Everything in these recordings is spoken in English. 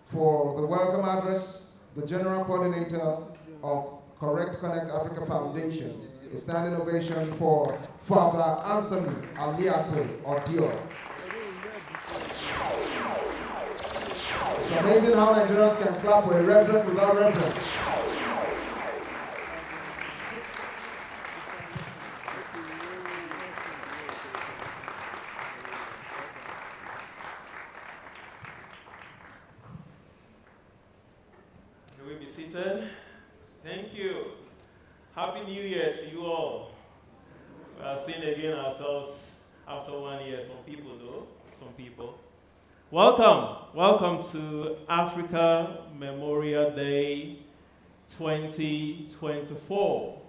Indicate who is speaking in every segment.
Speaker 1: For the welcome address, the General Coordinator of Correct Connect Africa Foundation, a standing ovation for Father Anthony Aleakwe Odior. It's amazing how Nigerians can clap for a reverend without reverence.
Speaker 2: Can we be seated? Thank you. Happy New Year to you all. We are seeing again ourselves after 1 year. Some people though, some people. Welcome to Africa Memorial Day 2024.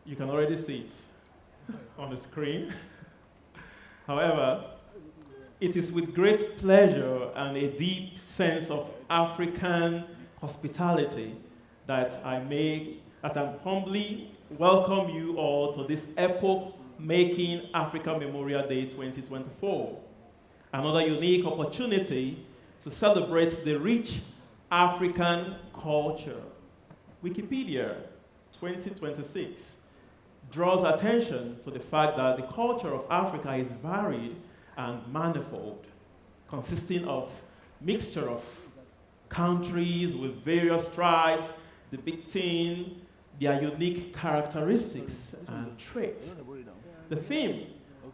Speaker 2: You can already see it on the screen. However, it is with great pleasure and a deep sense of African hospitality that I'm humbly welcome you all to this epoch-making Africa Memorial Day 2024. Another unique opportunity to celebrate the rich African culture. Wikipedia 2026 draws attention to the fact that the culture of Africa is varied and manifold, consisting of mixture of countries with various tribes depicting their unique characteristics and traits. The theme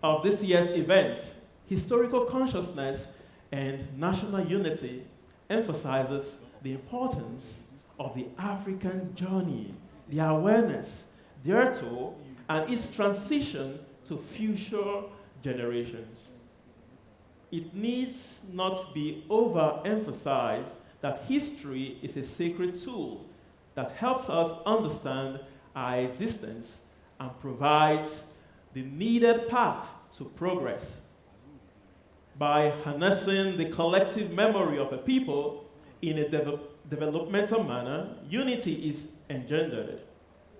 Speaker 2: of this year's event, Historical Consciousness and National Unity, emphasizes the importance of the African journey, the awareness thereto, and its transition to future generations. It needs not be overemphasized that history is a sacred tool that helps us understand our existence and provides the needed path to progress. By harnessing the collective memory of a people in a developmental manner, unity is engendered.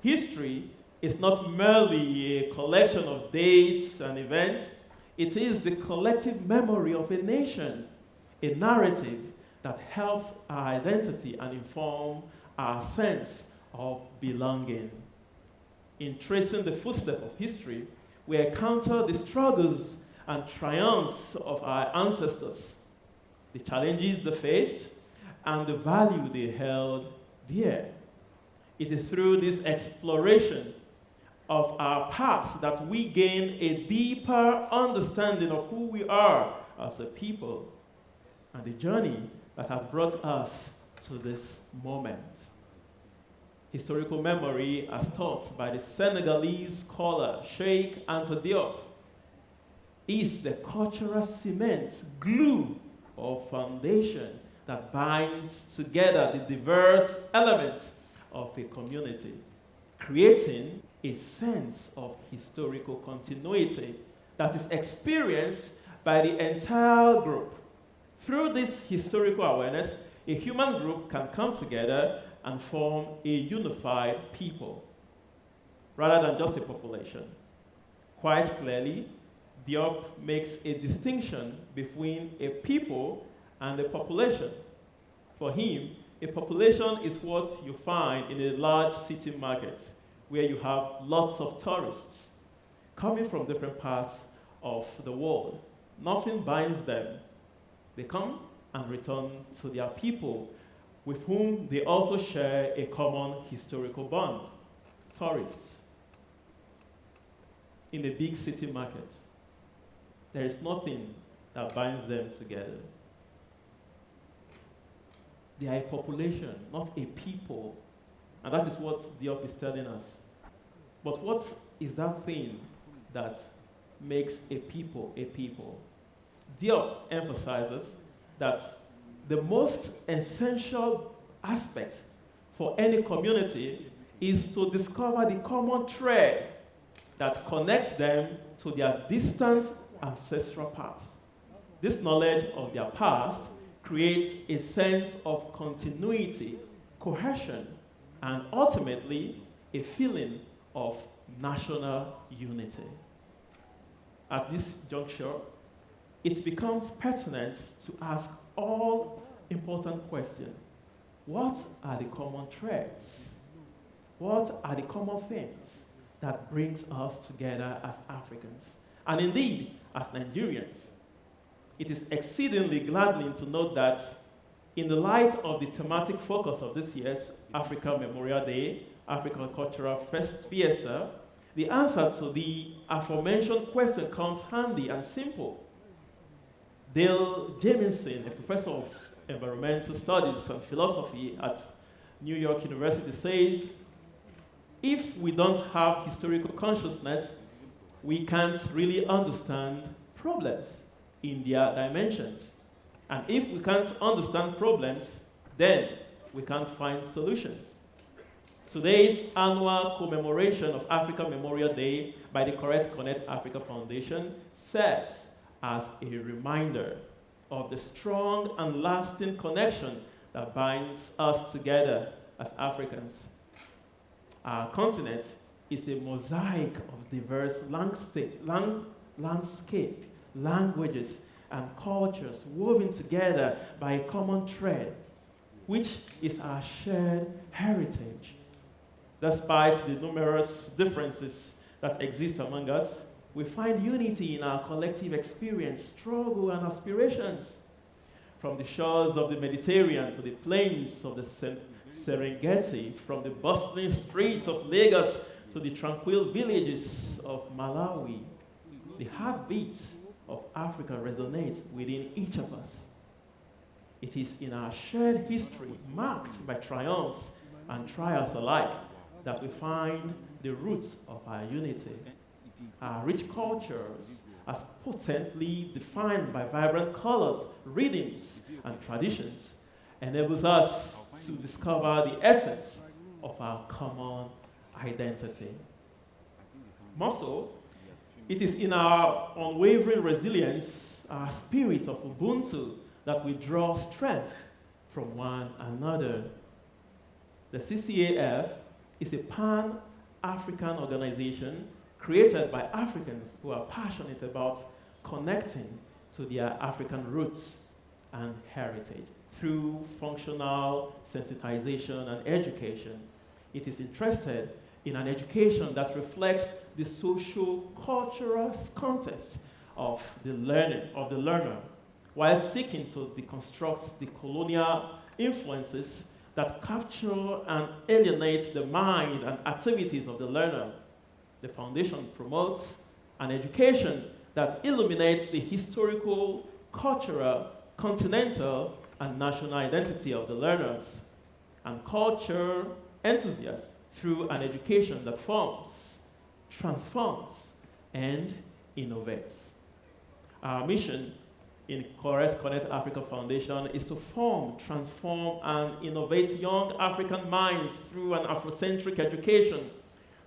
Speaker 2: History is not merely a collection of dates and events, it is the collective memory of a nation, a narrative that helps our identity and inform our sense of belonging. In tracing the footsteps of history, we encounter the struggles and triumphs of our ancestors, the challenges they faced, and the value they held dear. It is through this exploration of our past that we gain a deeper understanding of who we are as a people and the journey that has brought us to this moment. Historical memory, as taught by the Senegalese scholar Sheikh Anta Diop, is the cultural cement, glue, or foundation that binds together the diverse elements of a community, creating a sense of historical continuity that is experienced by the entire group. Through this historical awareness, a human group can come together and form a unified people, rather than just a population. Quite clearly, Diop makes a distinction between a people and a population. For him, a population is what you find in a large city market, where you have lots of tourists coming from different parts of the world. Nothing binds them. They come and return to their people, with whom they also share a common historical bond, tourists. In a big city market, there is nothing that binds them together. They are a population, not a people. And that is what Diop is telling us. But what is that thing that makes a people a people? Diop emphasizes that the most essential aspect for any community is to discover the common thread that connects them to their distant ancestral past. This knowledge of their past creates a sense of continuity, cohesion, and ultimately a feeling of national unity. At this juncture, it becomes pertinent to ask all important important question. What are the common threads? What are the common things that brings us together as Africans? And indeed, as Nigerians. It is exceedingly gladdening to note that in the light of the thematic focus of this year's Africa Memorial Day, African Cultural Fiesta, the answer to the aforementioned question comes handy and simple. Dale Jamieson, a professor of environmental studies and philosophy at New York University, says, if we don't have historical consciousness, we can't really understand problems in their dimensions. And if we can't understand problems, then we can't find solutions. Today's annual commemoration of Africa Memorial Day by the Correct Connect Africa Foundation serves as a reminder of the strong and lasting connection that binds us together as Africans. Our continent is a mosaic of diverse landscape, languages, and cultures woven together by a common thread, which is our shared heritage. Despite the numerous differences that exist among us, we find unity in our collective experience, struggle, and aspirations. From the shores of the Mediterranean to the plains of the Serengeti, from the bustling streets of Lagos to the tranquil villages of Malawi, the heartbeat of Africa resonates within each of us. It is in our shared history, marked by triumphs and trials alike, that we find the roots of our unity. Our rich cultures, as potently defined by vibrant colors, rhythms, and traditions, enables us to discover the essence of our common identity. More so, it is in our unwavering resilience, our spirit of Ubuntu, that we draw strength from one another. The CCAF is a pan-African organization created by Africans who are passionate about connecting to their African roots and heritage. Through functional sensitization and education, it is interested in an education that reflects the socio-cultural context of the learner, while seeking to deconstruct the colonial influences that capture and alienate the mind and activities of the learner. The foundation promotes an education that illuminates the historical, cultural, continental, and national identity of the learners, and culture enthusiasts through an education that forms, transforms, and innovates. Our mission in Correct Connect Africa Foundation is to form, transform, and innovate young African minds through an Afrocentric education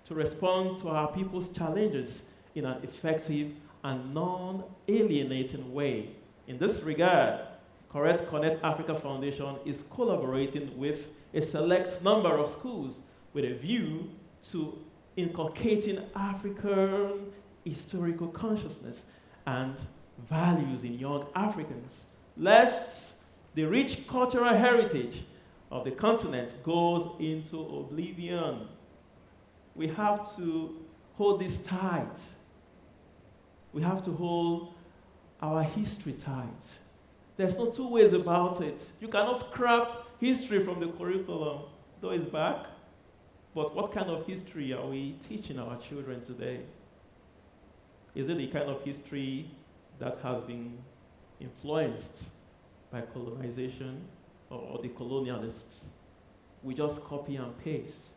Speaker 2: to respond to our people's challenges in an effective and non-alienating way. In this regard, Correct Connect Africa Foundation is collaborating with a select number of schools with a view to inculcating African historical consciousness and values in young Africans, lest the rich cultural heritage of the continent goes into oblivion. We have to hold this tight. We have to hold our history tight. There's no two ways about it. You cannot scrap history from the curriculum, though it's back. But what kind of history are we teaching our children today? Is it the kind of history that has been influenced by colonization or the colonialists? We just copy and paste.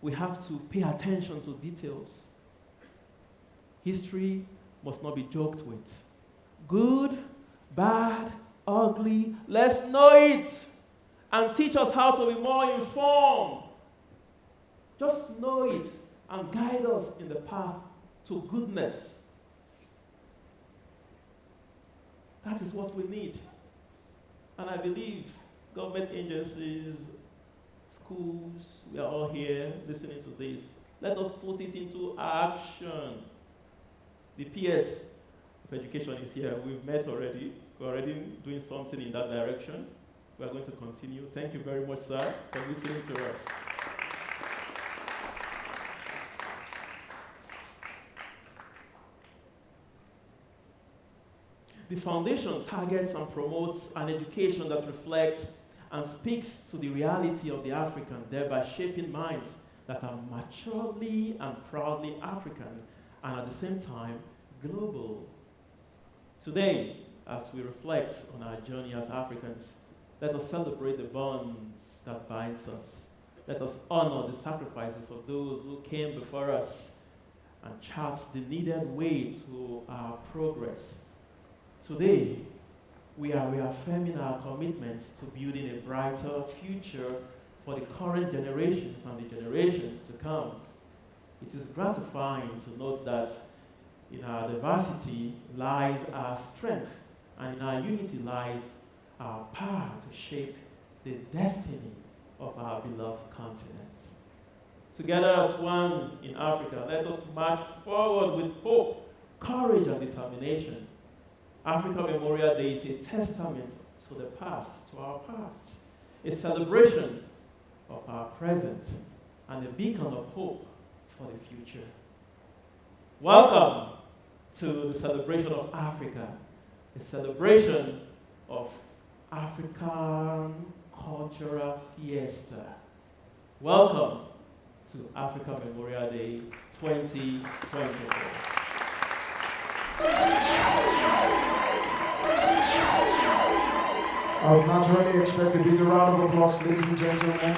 Speaker 2: We have to pay attention to details. History must not be joked with. Good, bad, ugly, let's know it and teach us how to be more informed. Just know it and guide us in the path to goodness. That is what we need. And I believe government agencies, schools, we are all here listening to this. Let us put it into action. The PS of Education is here. We've met already. We're already doing something in that direction. We are going to continue. Thank you very much, sir, for listening to us. The foundation targets and promotes an education that reflects and speaks to the reality of the African, thereby shaping minds that are maturely and proudly African and at the same time global. Today, as we reflect on our journey as Africans, let us celebrate the bonds that binds us. Let us honor the sacrifices of those who came before us and chart the needed way to our progress. Today, we are reaffirming our commitments to building a brighter future for the current generations and the generations to come. It is gratifying to note that in our diversity lies our strength, and in our unity lies our power to shape the destiny of our beloved continent. Together as one in Africa, let us march forward with hope, courage, and determination. Africa Memorial Day is a testament to the past, to our past, a celebration of our present, and a beacon of hope for the future. Welcome to the celebration of Africa, a celebration of African cultural fiesta. Welcome to Africa Memorial Day 2024.
Speaker 1: I would naturally expect a big round of applause, ladies and gentlemen.